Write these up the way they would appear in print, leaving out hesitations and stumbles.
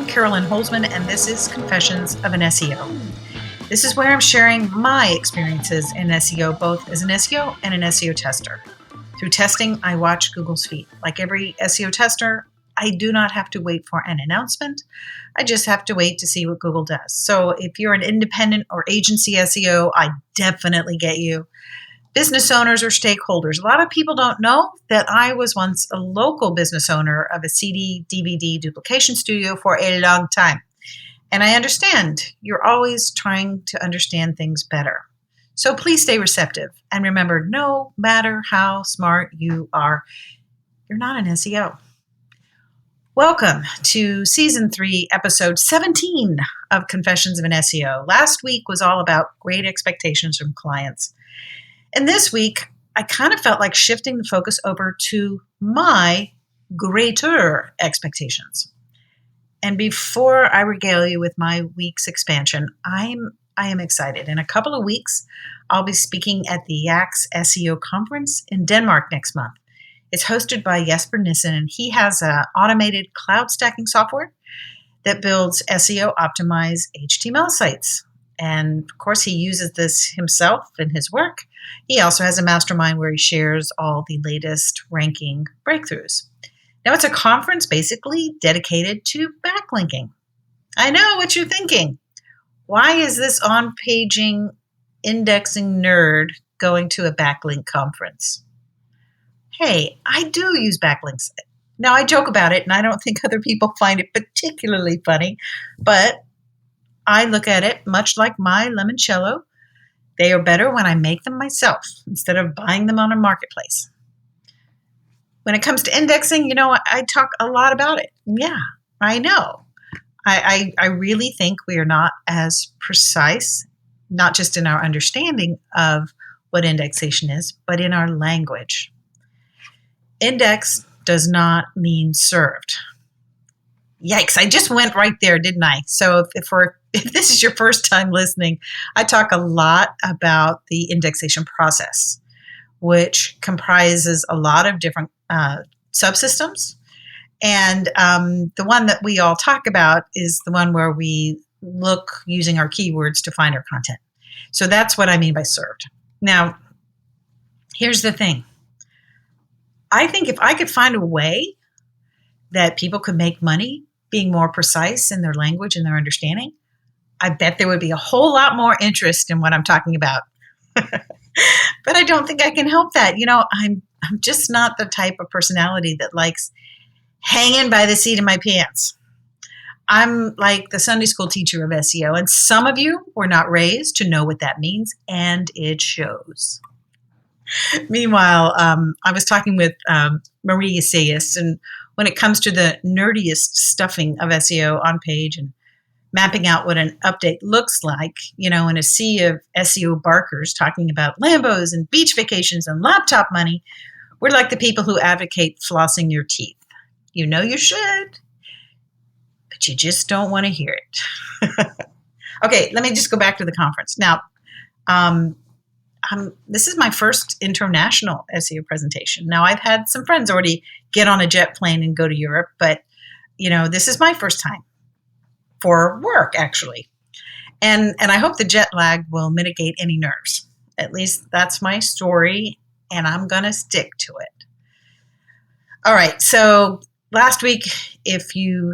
Carolyn Holzman, and this is Confessions of an SEO. This is where I'm sharing my experiences in SEO, both as an SEO and an SEO tester. Through testing, I watch Google's feed. Like every SEO tester, I do not have to wait for an announcement. I just have to wait to see what Google does. So if you're an independent or agency SEO, I definitely get you. Business owners or stakeholders. A lot of people don't know that I was once a local business owner of a CD, DVD duplication studio for a long time. And I understand you're always trying to understand things better. So please stay receptive. And remember, no matter how smart you are, you're not an SEO. Welcome to Season 3, Episode 17 of Confessions of an SEO. Last week was all about great expectations from clients. And this week, I kind of felt like shifting the focus over to my greater expectations. And before I regale you with my week's expansion, I am excited. In a couple of weeks, I'll be speaking at the Yax SEO conference in Denmark next month. It's hosted by Jesper Nissen, and he has an automated cloud stacking software that builds SEO optimized HTML sites. And of course, he uses this himself in his work. He also has a mastermind where he shares all the latest ranking breakthroughs. Now, it's a conference basically dedicated to backlinking. I know what you're thinking. Why is this on-paging, indexing nerd going to a backlink conference? Hey, I do use backlinks. Now, I joke about it, and I don't think other people find it particularly funny, but I look at it much like my limoncello. They are better when I make them myself instead of buying them on a marketplace. When it comes to indexing, I talk a lot about it. Yeah, I know. I really think we are not as precise, not just in our understanding of what indexation is, but in our language. Index does not mean served. Yikes, I just went right there, didn't I? So if this is your first time listening, I talk a lot about the indexation process, which comprises a lot of different subsystems. And the one that we all talk about is the one where we look using our keywords to find our content. So that's what I mean by served. Now, here's the thing. I think if I could find a way that people could make money being more precise in their language and their understanding, I bet there would be a whole lot more interest in what I'm talking about. But I don't think I can help that. I'm just not the type of personality that likes hanging by the seat of my pants. I'm like the Sunday school teacher of SEO, and some of you were not raised to know what that means, and it shows. Meanwhile, I was talking with Marie Essayist, and when it comes to the nerdiest stuffing of SEO on page and mapping out what an update looks like, in a sea of SEO barkers talking about Lambos and beach vacations and laptop money, we're like the people who advocate flossing your teeth. You know you should, but you just don't want to hear it. Okay, let me just go back to the conference. Now, this is my first international SEO presentation. Now, I've had some friends already get on a jet plane and go to Europe, but, this is my first time for work, actually. And I hope the jet lag will mitigate any nerves. At least that's my story, and I'm going to stick to it. All right, so last week, if you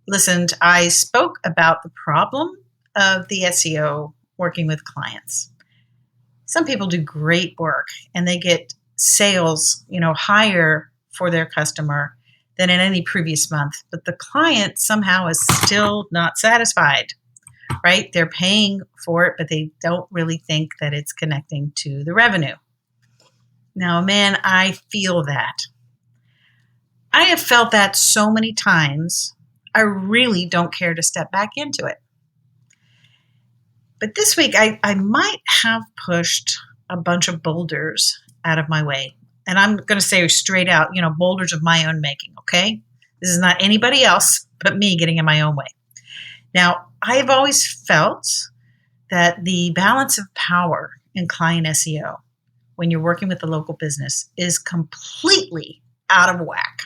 listened, I spoke about the problem of the SEO working with clients. Some people do great work and they get sales, higher for their customer than in any previous month, but the client somehow is still not satisfied, right? They're paying for it, but they don't really think that it's connecting to the revenue. Now, man, I feel that. I have felt that so many times, I really don't care to step back into it. But this week, I might have pushed a bunch of boulders out of my way. And I'm going to say straight out, boulders of my own making, okay? This is not anybody else but me getting in my own way. Now, I have always felt that the balance of power in client SEO when you're working with a local business is completely out of whack.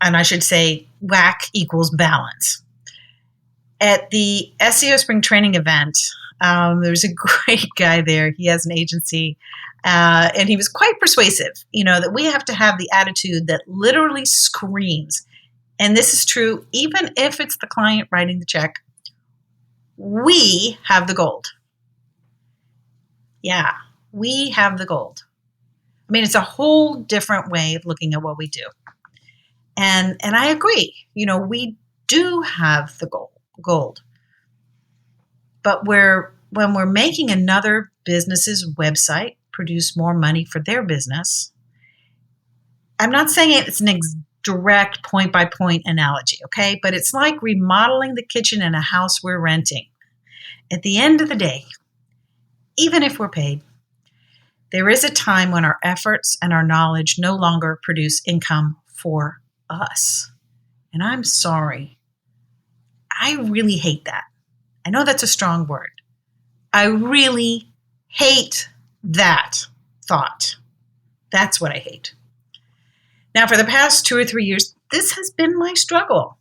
and I should say WAC equals balance. At the SEO Spring Training event, there's a great guy there. He has an agency, and he was quite persuasive, that we have to have the attitude that literally screams. And this is true even if it's the client writing the check. We have the gold. Yeah, we have the gold. I mean, it's a whole different way of looking at what we do. And I agree, we do have the gold. But when we're making another business's website produce more money for their business, I'm not saying it's an direct point-by-point analogy, okay? But it's like remodeling the kitchen in a house we're renting. At the end of the day, even if we're paid, there is a time when our efforts and our knowledge no longer produce income for us. And I'm sorry. I really hate that. I know that's a strong word. I really hate that thought. That's what I hate. Now, for the past 2 or 3 years, this has been my struggle.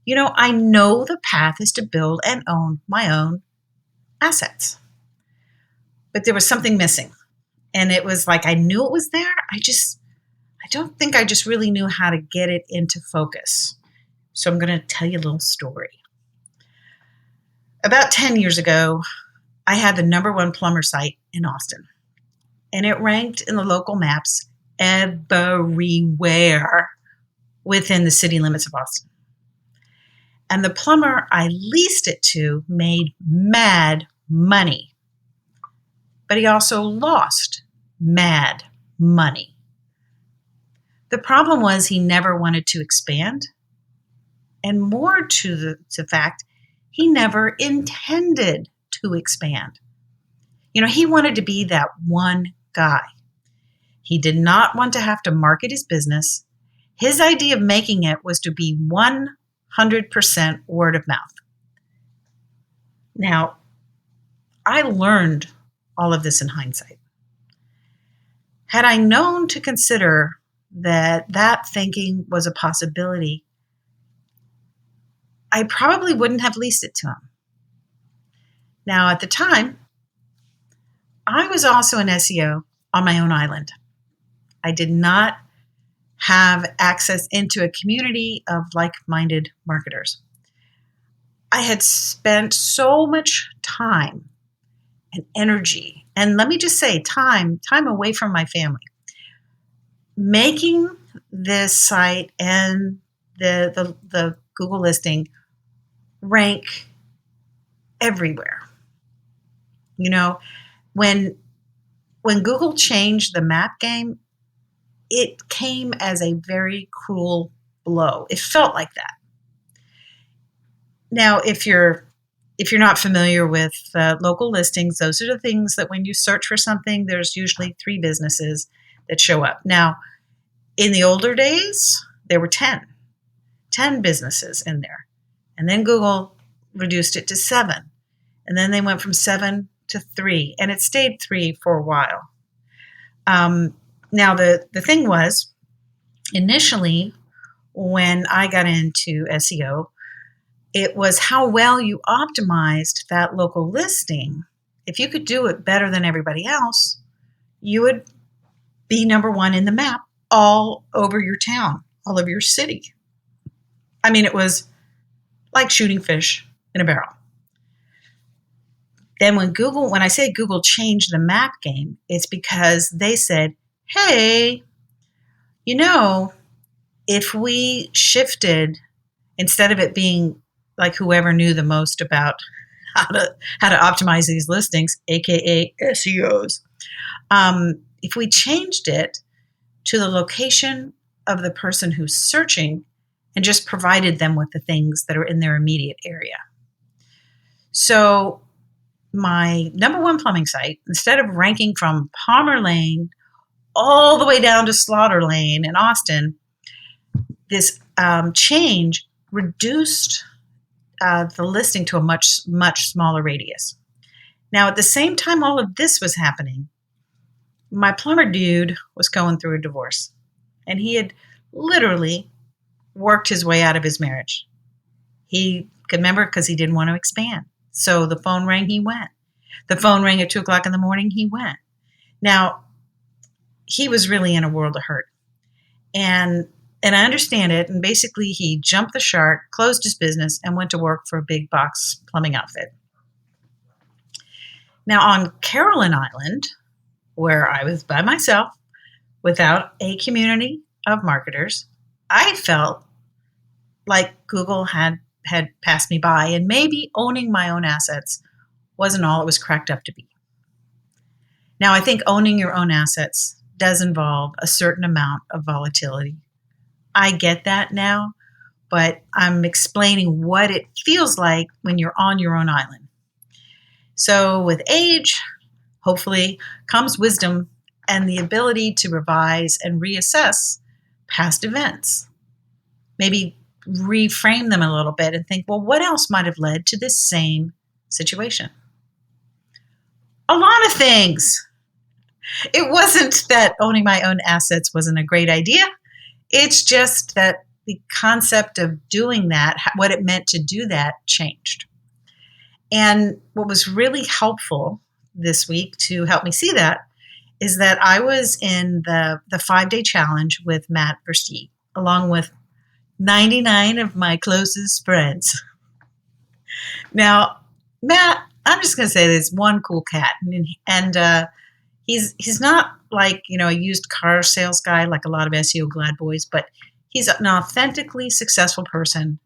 I know the path is to build and own my own assets. But there was something missing. And it was like I knew it was there. I don't think I just really knew how to get it into focus. So I'm going to tell you a little story. About 10 years ago, I had the #1 plumber site in Austin. And it ranked in the local maps everywhere within the city limits of Austin. And the plumber I leased it to made mad money. But he also lost mad money. The problem was he never wanted to expand. And more to the fact, he never intended to expand. He wanted to be that one guy. He did not want to have to market his business. His idea of making it was to be 100% word of mouth. Now, I learned all of this in hindsight. Had I known to consider that thinking was a possibility, I probably wouldn't have leased it to him. Now, at the time, I was also an SEO on my own island. I did not have access into a community of like-minded marketers. I had spent so much time and energy, and let me just say time away from my family, making this site and the Google listing rank everywhere. When Google changed the map game, it came as a very cruel blow. It felt like that. Now, if you're not familiar with local listings, those are the things that when you search for something, there's usually 3 businesses that show up. Now, in the older days, there were 10 businesses in there. And then Google reduced it to 7. And then they went from 7 to 3. And it stayed 3 for a while. Now, the thing was, initially, when I got into SEO, it was how well you optimized that local listing. If you could do it better than everybody else, you would be #1 in the map all over your town, all over your city. I mean, it was like shooting fish in a barrel. Then when I say Google changed the map game, it's because they said, hey, if we shifted, instead of it being like whoever knew the most about how to optimize these listings, aka SEOs, if we changed it to the location of the person who's searching and just provided them with the things that are in their immediate area. So my #1 plumbing site, instead of ranking from Palmer Lane all the way down to Slaughter Lane in Austin, this change reduced the listing to a much, much smaller radius. Now, at the same time all of this was happening, my plumber dude was going through a divorce. And he had literally worked his way out of his marriage. He could remember because he didn't want to expand. So the phone rang, he went. The phone rang at 2:00 in the morning, he went. Now, he was really in a world of hurt. And I understand it. And basically, he jumped the shark, closed his business, and went to work for a big box plumbing outfit. Now, on Caroline Island, where I was by myself, without a community of marketers, I felt like Google had passed me by, and maybe owning my own assets wasn't all it was cracked up to be. Now, I think owning your own assets does involve a certain amount of volatility. I get that now, but I'm explaining what it feels like when you're on your own island. So with age, hopefully, comes wisdom and the ability to revise and reassess past events. Maybe reframe them a little bit and think, well, what else might have led to this same situation? A lot of things. It wasn't that owning my own assets wasn't a great idea. It's just that the concept of doing that, what it meant to do that, changed. And what was really helpful this week to help me see that is that I was in the 5-day challenge with Matt Versteeg, along with 99 of my closest friends. Now, Matt, I'm just going to say there's one cool cat, and he's not like, a used car sales guy like a lot of SEO glad boys, but he's an authentically successful person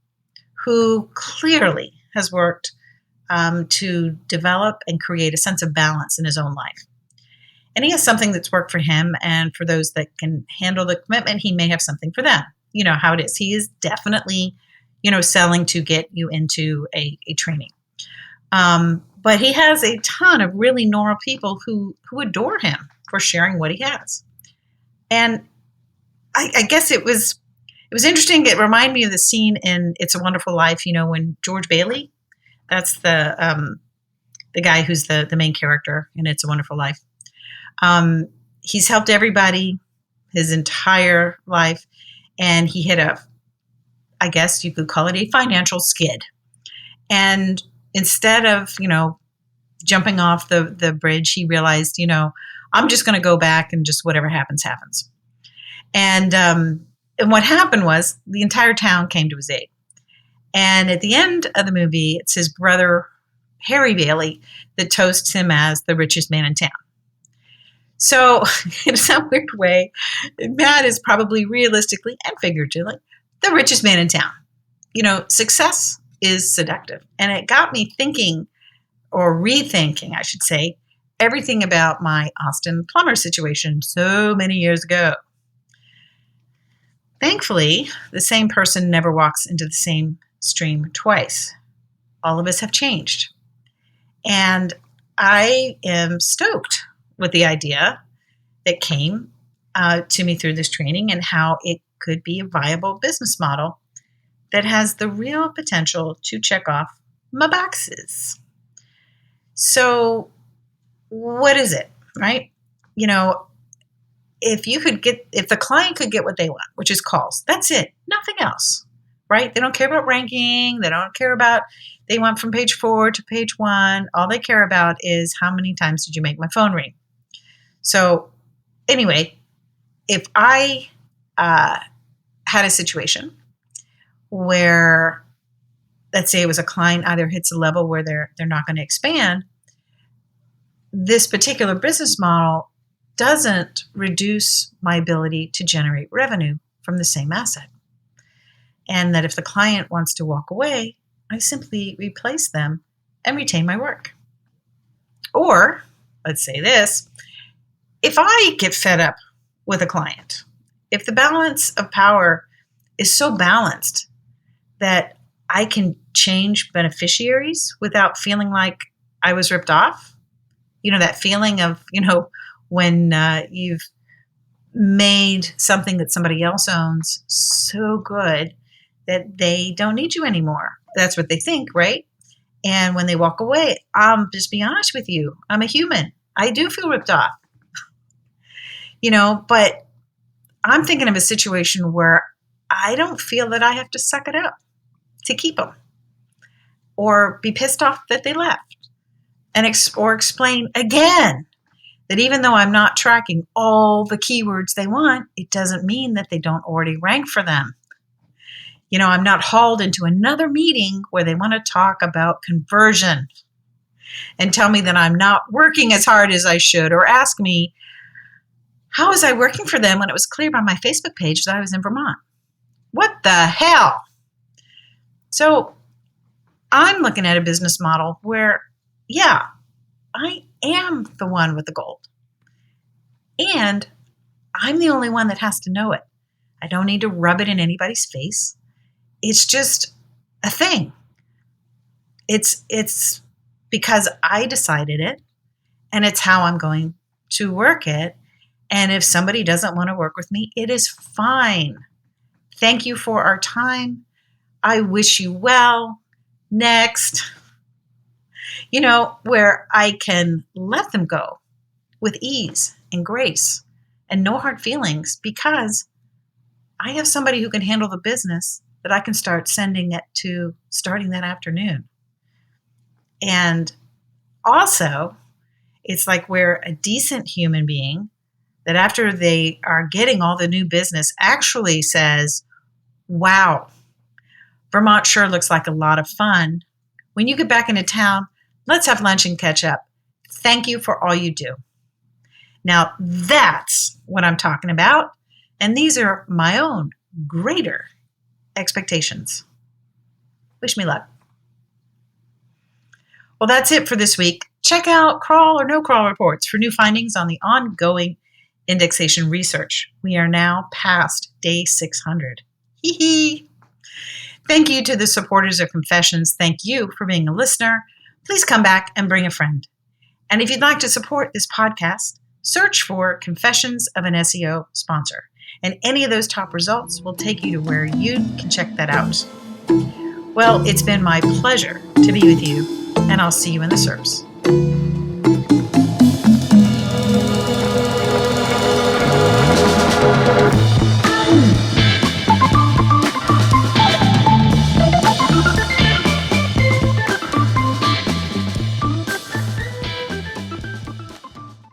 who clearly has worked to develop and create a sense of balance in his own life. And he has something that's worked for him, and for those that can handle the commitment, he may have something for them. You know how it is. He is definitely, selling to get you into a training. But he has a ton of really normal people who adore him for sharing what he has. And I guess it was interesting. It reminded me of the scene in It's a Wonderful Life, when George Bailey, that's the guy who's the main character in It's a Wonderful Life. He's helped everybody his entire life, and he hit I guess you could call it a financial skid. And instead of, jumping off the bridge, he realized, I'm just going to go back and just whatever happens, happens. And what happened was the entire town came to his aid. And at the end of the movie, it's his brother, Harry Bailey, that toasts him as the richest man in town. So in some weird way, Matt is probably realistically and figuratively the richest man in town. Success is seductive. And it got me thinking, or rethinking, I should say, everything about my Austin plumber situation so many years ago. Thankfully, the same person never walks into the same stream twice. All of us have changed. And I am stoked with the idea that came to me through this training and how it could be a viable business model that has the real potential to check off my boxes. So what is it, right? If the client could get what they want, which is calls, that's it, nothing else, right? They don't care about ranking. They don't care about, they want from page 4 to page 1. All they care about is how many times did you make my phone ring? So anyway, if I had a situation where, let's say it was a client either hits a level where they're not going to expand, this particular business model doesn't reduce my ability to generate revenue from the same asset. And that if the client wants to walk away, I simply replace them and retain my work. Or, let's say this, if I get fed up with a client, if the balance of power is so balanced that I can change beneficiaries without feeling like I was ripped off, that feeling of, when you've made something that somebody else owns so good that they don't need you anymore. That's what they think, right? And when they walk away, just be honest with you, I'm a human. I do feel ripped off. But I'm thinking of a situation where I don't feel that I have to suck it up to keep them or be pissed off that they left and or explain again that even though I'm not tracking all the keywords they want, it doesn't mean that they don't already rank for them. I'm not hauled into another meeting where they want to talk about conversion and tell me that I'm not working as hard as I should, or ask me, how was I working for them when it was clear by my Facebook page that I was in Vermont? What the hell? So I'm looking at a business model where, yeah, I am the one with the gold. And I'm the only one that has to know it. I don't need to rub it in anybody's face. It's just a thing. It's because I decided it, and it's how I'm going to work it. And if somebody doesn't want to work with me, it is fine. Thank you for our time. I wish you well. Next. Where I can let them go with ease and grace and no hard feelings, because I have somebody who can handle the business that I can start sending it to starting that afternoon. And also, it's like we're a decent human being that after they are getting all the new business actually says, wow, Vermont sure looks like a lot of fun. When you get back into town, let's have lunch and catch up. Thank you for all you do. Now, that's what I'm talking about. And these are my own greater expectations. Wish me luck. Well, that's it for this week. Check out Crawl or No Crawl reports for new findings on the ongoing indexation research. We are now past day 600. Hee hee. Thank you to the supporters of Confessions. Thank you for being a listener. Please come back and bring a friend. And if you'd like to support this podcast, search for Confessions of an SEO Sponsor. And any of those top results will take you to where you can check that out. Well, it's been my pleasure to be with you, and I'll see you in the SERPs.